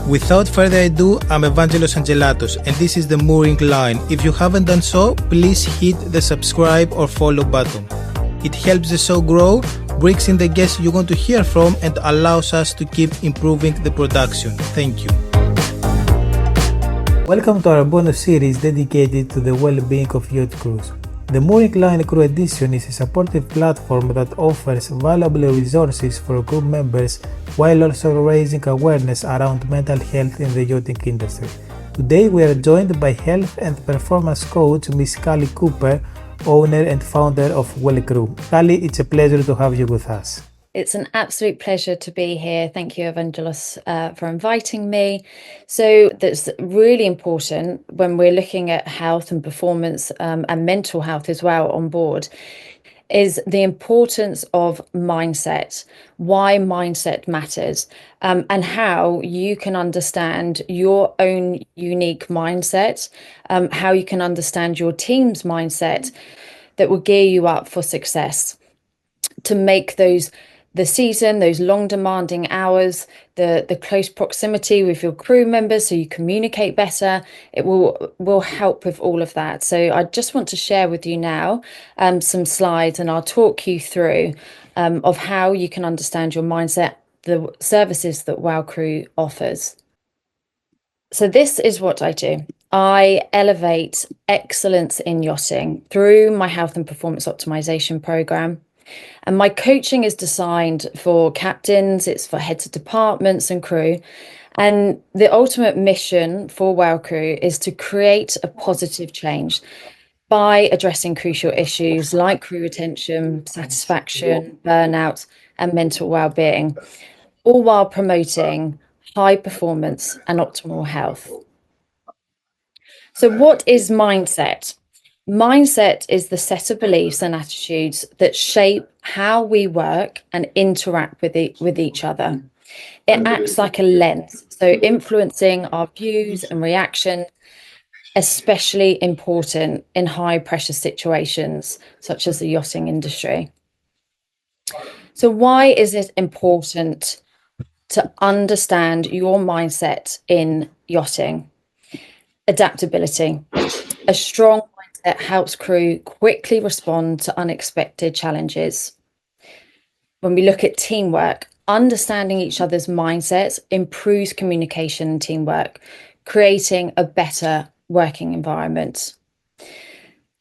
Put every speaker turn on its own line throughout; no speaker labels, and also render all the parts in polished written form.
Without further ado, I'm Evangelos Angelatos and this is the Mooring Line. If you haven't done so, please hit the subscribe or follow button. It helps the show grow, brings in the guests you want to hear from and allows us to keep improving the production. Thank you. Welcome to our bonus series dedicated to the well-being of yacht crews. The Mooring Line Crew Edition is a supportive platform that offers valuable resources for crew members while also raising awareness around mental health in the yachting industry. Today we are joined by health and performance coach Miss Callie Cooper, owner and founder of WellCrew. Callie, it's a pleasure to have you with us.
It's an absolute pleasure to be here. Thank you, Evangelos, for inviting me. So that's really important when we're looking at health and performance and mental health as well on board, is the importance of mindset, why mindset matters, and how you can understand your own unique mindset, how you can understand your team's mindset that will gear you up for success, to make those long demanding hours, the close proximity with your crew members so you communicate better. It will help with all of that. So I just want to share with you now some slides, and I'll talk you through of how you can understand your mindset, the services that WellCrew offers. So this is what I do. I elevate excellence in yachting through my health and performance optimization program. And my coaching is designed for captains, it's for heads of departments and crew. And the ultimate mission for WellCrew is to create a positive change by addressing crucial issues like crew retention, satisfaction, burnout, and mental well-being, all while promoting high performance and optimal health. So what is mindset? Mindset is the set of beliefs and attitudes that shape how we work and interact with each other. It acts like a lens, so influencing our views and reaction, especially important in high pressure situations such as the yachting industry. So why is it important to understand your mindset in yachting? Adaptability. A strong mindset helps crew quickly respond to unexpected challenges. When we look at teamwork, understanding each other's mindsets improves communication and teamwork, creating a better working environment.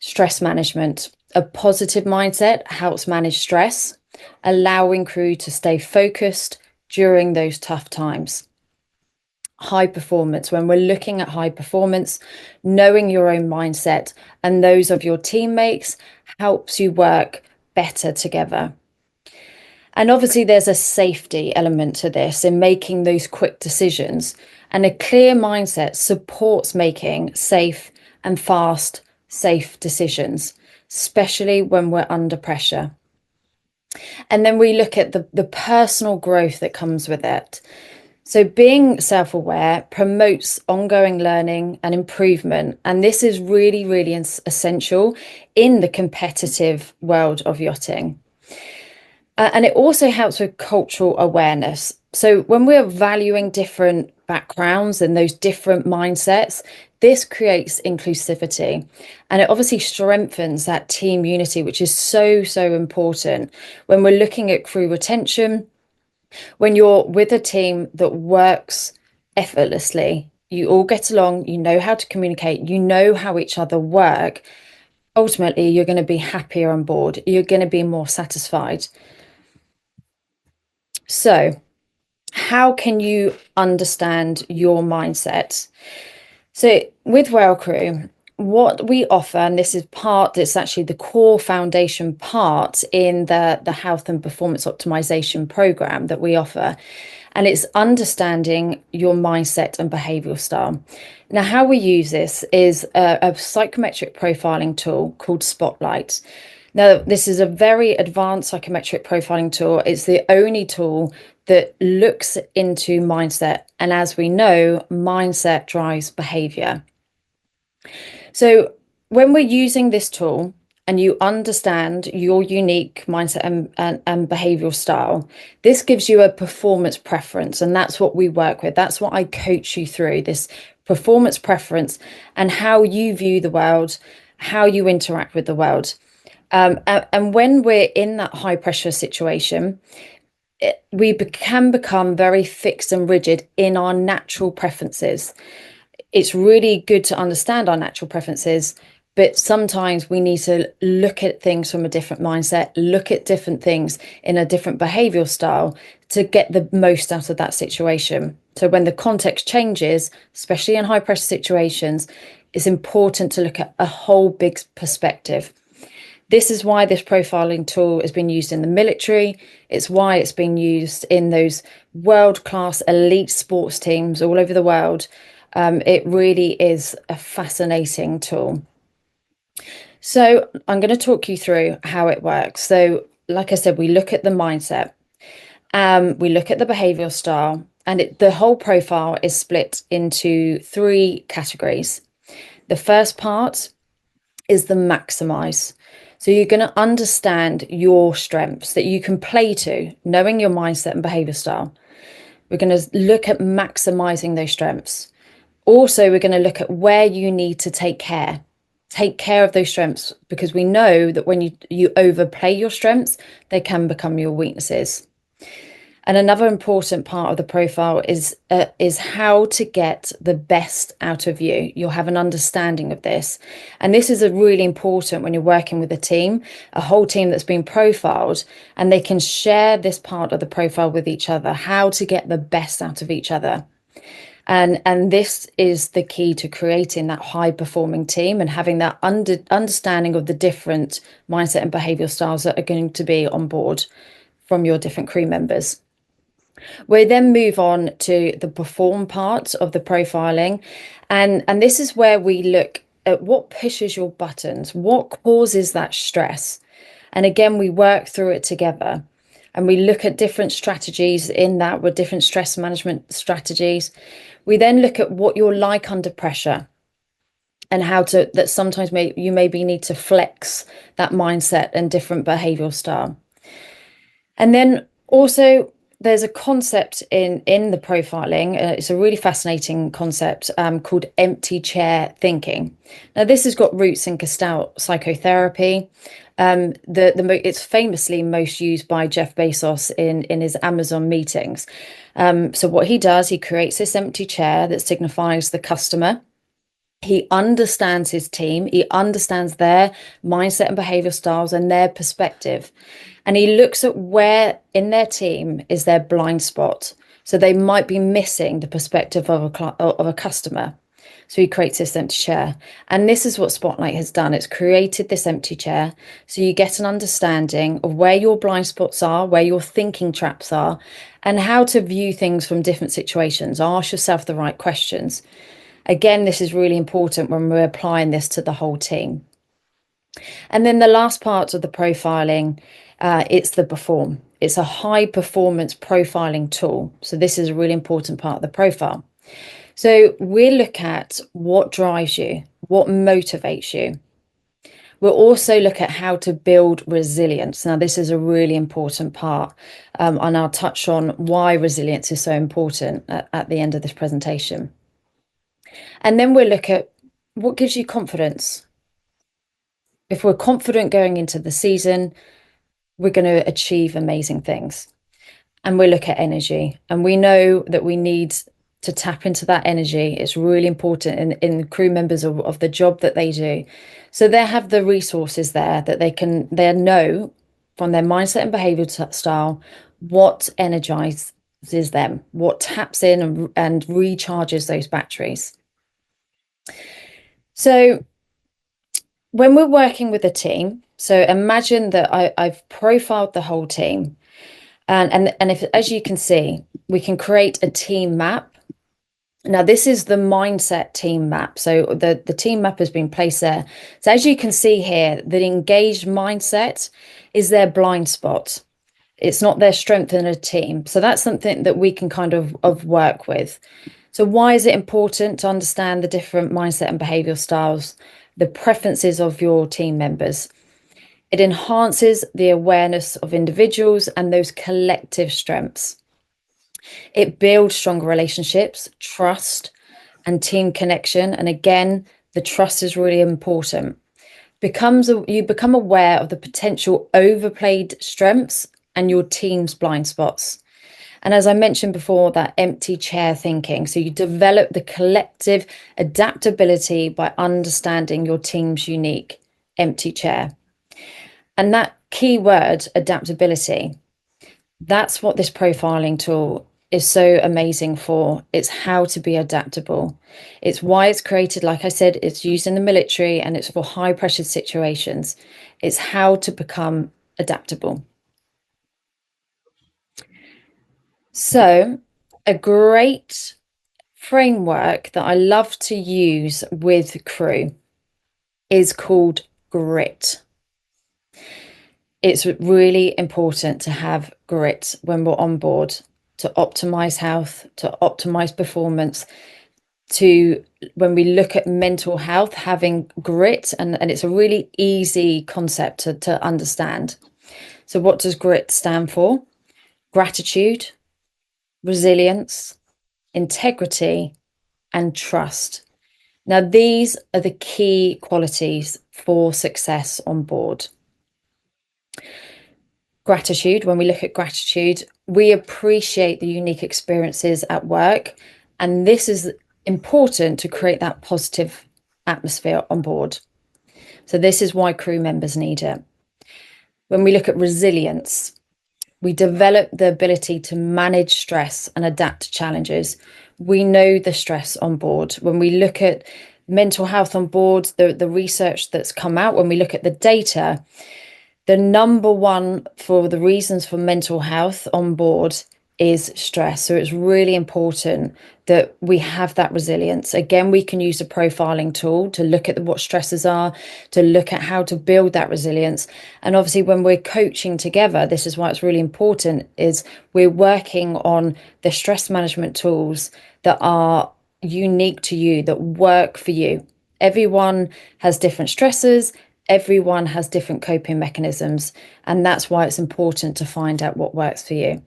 Stress management. A positive mindset helps manage stress, allowing crew to stay focused during those tough times. High performance. When we're looking at high performance, knowing your own mindset and those of your teammates helps you work better together. And obviously there's a safety element to this in making those quick decisions, and a clear mindset supports making safe and fast, safe decisions, especially when we're under pressure. And then we look at the personal growth that comes with it. So being self-aware promotes ongoing learning and improvement. And this is really, really essential in the competitive world of yachting. And it also helps with cultural awareness. So when we're valuing different backgrounds and those different mindsets, this creates inclusivity. And it obviously strengthens that team unity, which is so, so important when we're looking at crew retention. When you're with a team that works effortlessly, you all get along, you know how to communicate, you know how each other work, ultimately you're going to be happier on board, you're going to be more satisfied. So how can you understand your mindset? So with WellCrew, what we offer, and this is it's actually the core foundation part in the health and performance optimization program that we offer, and it's understanding your mindset and behavioral style. Now, how we use this is a psychometric profiling tool called Spotlight. Now, this is a very advanced psychometric profiling tool. It's the only tool that looks into mindset, and as we know, mindset drives behavior. So when we're using this tool, and you understand your unique mindset and behavioral style, this gives you a performance preference. And that's what we work with. That's what I coach you through, this performance preference and how you view the world, how you interact with the world. And when we're in that high pressure situation, we can become very fixed and rigid in our natural preferences. It's really good to understand our natural preferences, but sometimes we need to look at things from a different mindset, look at different things in a different behavioral style to get the most out of that situation. So when the context changes, especially in high pressure situations, it's important to look at a whole big perspective. This is why this profiling tool has been used in the military. It's why it's been used in those world-class elite sports teams all over the world. It really is a fascinating tool. So I'm going to talk you through how it works. So like I said, we look at the mindset, we look at the behavioral style, and the whole profile is split into 3 categories. The first part is the maximize. So you're going to understand your strengths that you can play to, knowing your mindset and behavior style. We're going to look at maximizing those strengths. Also, we're going to look at where you need to take care of those strengths, because we know that when you overplay your strengths, they can become your weaknesses. And another important part of the profile is how to get the best out of you. You'll have an understanding of this. And this is really important when you're working with a whole team that's been profiled, and they can share this part of the profile with each other, how to get the best out of each other. And this is the key to creating that high performing team and having that understanding of the different mindset and behavioral styles that are going to be on board from your different crew members. We then move on to the perform part of the profiling. And this is where we look at what pushes your buttons, what causes that stress. And again, we work through it together. And we look at different strategies in that, with different stress management strategies. We then look at what you're like under pressure and that sometimes you maybe need to flex that mindset and different behavioral style. And then also there's a concept in the profiling. It's a really fascinating concept called empty chair thinking. Now, this has got roots in Gestalt psychotherapy. It's famously most used by Jeff Bezos in his Amazon meetings. So what he does, he creates this empty chair that signifies the customer. He understands his team. He understands their mindset and behavior styles and their perspective. And he looks at where in their team is their blind spot. So they might be missing the perspective of a customer. So he creates this empty chair. And this is what Spotlight has done. It's created this empty chair. So you get an understanding of where your blind spots are, where your thinking traps are, and how to view things from different situations. Ask yourself the right questions. Again, this is really important when we're applying this to the whole team. And then the last part of the profiling, it's the perform. It's a high performance profiling tool. So this is a really important part of the profile. So we look at what drives you, what motivates you. We'll also look at how to build resilience. Now, this is a really important part, and I'll touch on why resilience is so important at the end of this presentation. And then we'll look at what gives you confidence. If we're confident going into the season, we're going to achieve amazing things. And we'll look at energy. And we know that we need to tap into that energy. It's really important in crew members of the job that they do. So they have the resources there that they know from their mindset and behavior style what energizes them, what taps in and recharges those batteries. So when we're working with a team, so imagine that I've profiled the whole team, and if, as you can see, we can create a team map. Now, this is the mindset team map. So the team map has been placed there. So as you can see here, the engaged mindset is their blind spot. It's not their strength in a team. So that's something that we can kind of work with. So why is it important to understand the different mindset and behavioral styles, the preferences of your team members? It enhances the awareness of individuals and those collective strengths. It builds stronger relationships, trust, and team connection. And again, the trust is really important. You become aware of the potential overplayed strengths and your team's blind spots. And as I mentioned before, that empty chair thinking. So you develop the collective adaptability by understanding your team's unique empty chair. And that key word, adaptability, that's what this profiling tool is so amazing for. It's how to be adaptable. It's why it's created. Like I said, it's used in the military and it's for high pressure situations. It's how to become adaptable. So, a great framework that I love to use with crew is called grit. It's really important to have grit when we're on board to optimize health, to optimize performance, to when we look at mental health, having grit, and it's a really easy concept to understand. So what does grit stand for? Gratitude, resilience, integrity, and trust. Now, these are the key qualities for success on board. Gratitude, when we look at gratitude, we appreciate the unique experiences at work. And this is important to create that positive atmosphere on board. So this is why crew members need it. When we look at resilience, we develop the ability to manage stress and adapt to challenges. We know the stress on board. When we look at mental health on board, the research that's come out, when we look at the data, the number one for the reasons for mental health on board is stress. So it's really important that we have that resilience. Again, we can use a profiling tool to look at what stresses are, to look at how to build that resilience. And obviously, when we're coaching together, this is why it's really important, is we're working on the stress management tools that are unique to you, that work for you. Everyone has different stresses. Everyone has different coping mechanisms, and that's why it's important to find out what works for you.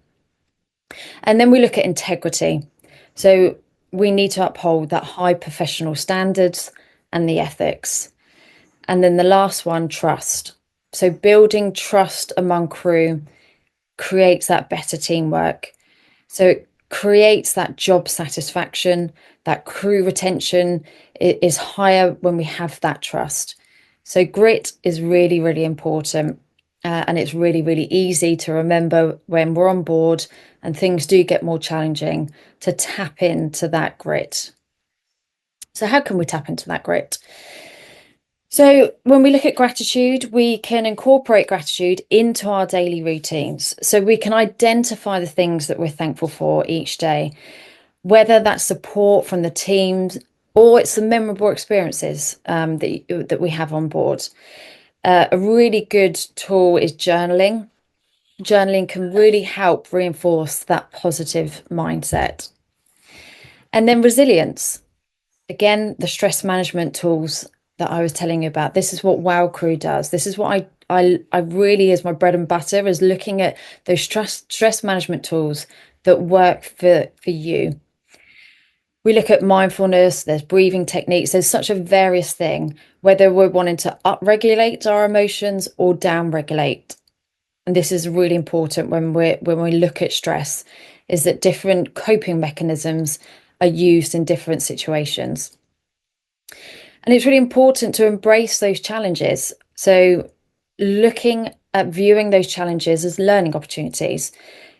And then we look at integrity. So we need to uphold that high professional standards and the ethics. And then the last one, trust. So building trust among crew creates that better teamwork. So it creates that job satisfaction, that crew retention is higher when we have that trust. So grit is really, really important. And it's really, really easy to remember when we're on board and things do get more challenging to tap into that grit. So how can we tap into that grit? So when we look at gratitude, we can incorporate gratitude into our daily routines. So we can identify the things that we're thankful for each day, whether that's support from the teams or it's the memorable experiences that we have on board. A really good tool is journaling. Journaling can really help reinforce that positive mindset. And then resilience. Again, the stress management tools that I was telling you about. This is what WellCrew does. This is what I really is my bread and butter, is looking at those stress management tools that work for you. We look at mindfulness, there's breathing techniques, there's such a various thing, whether we're wanting to upregulate our emotions or downregulate. And this is really important when we look at stress, is that different coping mechanisms are used in different situations. And it's really important to embrace those challenges. So looking at viewing those challenges as learning opportunities,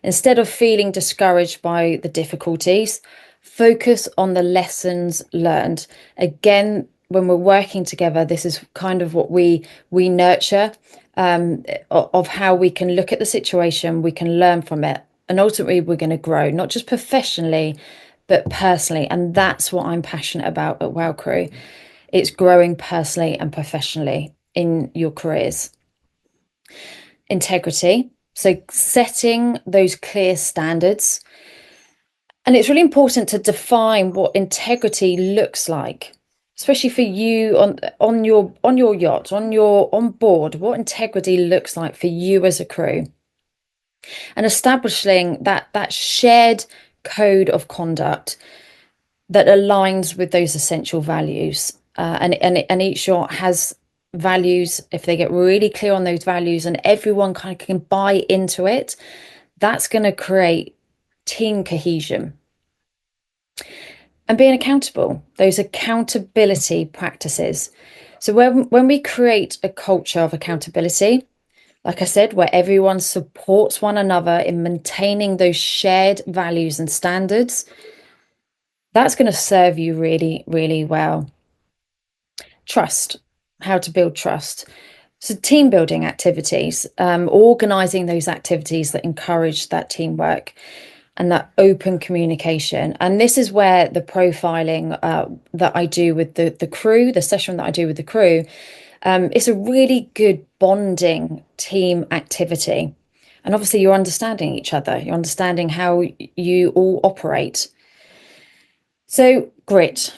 instead of feeling discouraged by the difficulties, focus on the lessons learned. Again, when we're working together, this is kind of what we nurture, of how we can look at the situation, we can learn from it, and ultimately we're going to grow, not just professionally, but personally. And that's what I'm passionate about at WellCrew. It's growing personally and professionally in your careers. Integrity. So setting those clear standards. And it's really important to define what integrity looks like. especially for you on your yacht, on board, what integrity looks like for you as a crew, and establishing that shared code of conduct that aligns with those essential values. And each yacht has values. If they get really clear on those values and everyone kind of can buy into it, that's going to create team cohesion. And being accountable, those accountability practices. So when we create a culture of accountability, like I said, where everyone supports one another in maintaining those shared values and standards, that's going to serve you really, really well. Trust, how to build trust. So team building activities, organizing those activities that encourage that teamwork and that open communication. And this is where the profiling that I do with the crew, the session that I do with the crew, it's a really good bonding team activity. And obviously you're understanding each other, you're understanding how you all operate. So grit,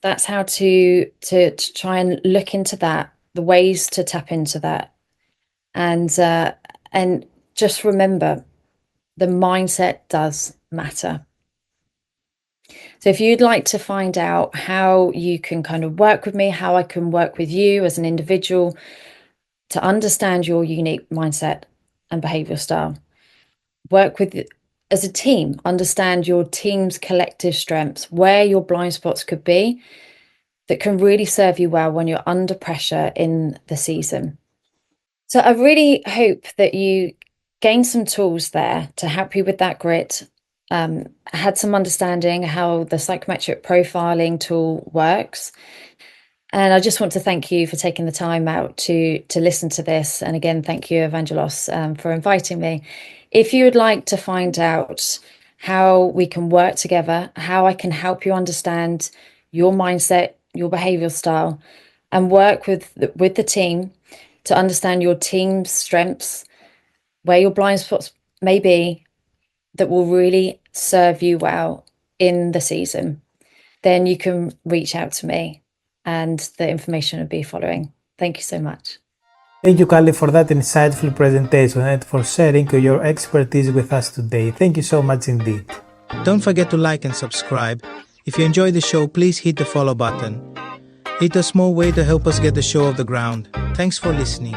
that's how to try and look into that, the ways to tap into that. And just remember, the mindset does matter. So if you'd like to find out how you can kind of work with me, how I can work with you as an individual to understand your unique mindset and behavioral style, work with as a team, understand your team's collective strengths, where your blind spots could be that can really serve you well when you're under pressure in the season. So I really hope that you gain some tools there to help you with that grit, had some understanding how the psychometric profiling tool works. And I just want to thank you for taking the time out to listen to this. And again, thank you, Evangelos, for inviting me. If you would like to find out how we can work together, how I can help you understand your mindset, your behavioral style, and work with the team to understand your team's strengths, where your blind spots may be, that will really serve you well in the season, then you can reach out to me and the information will be following. Thank you so much.
Thank you, Kali, for that insightful presentation and for sharing your expertise with us today. Thank you so much indeed.
Don't forget to like and subscribe. If you enjoyed the show, please hit the follow button. It's a small way to help us get the show off the ground. Thanks for listening.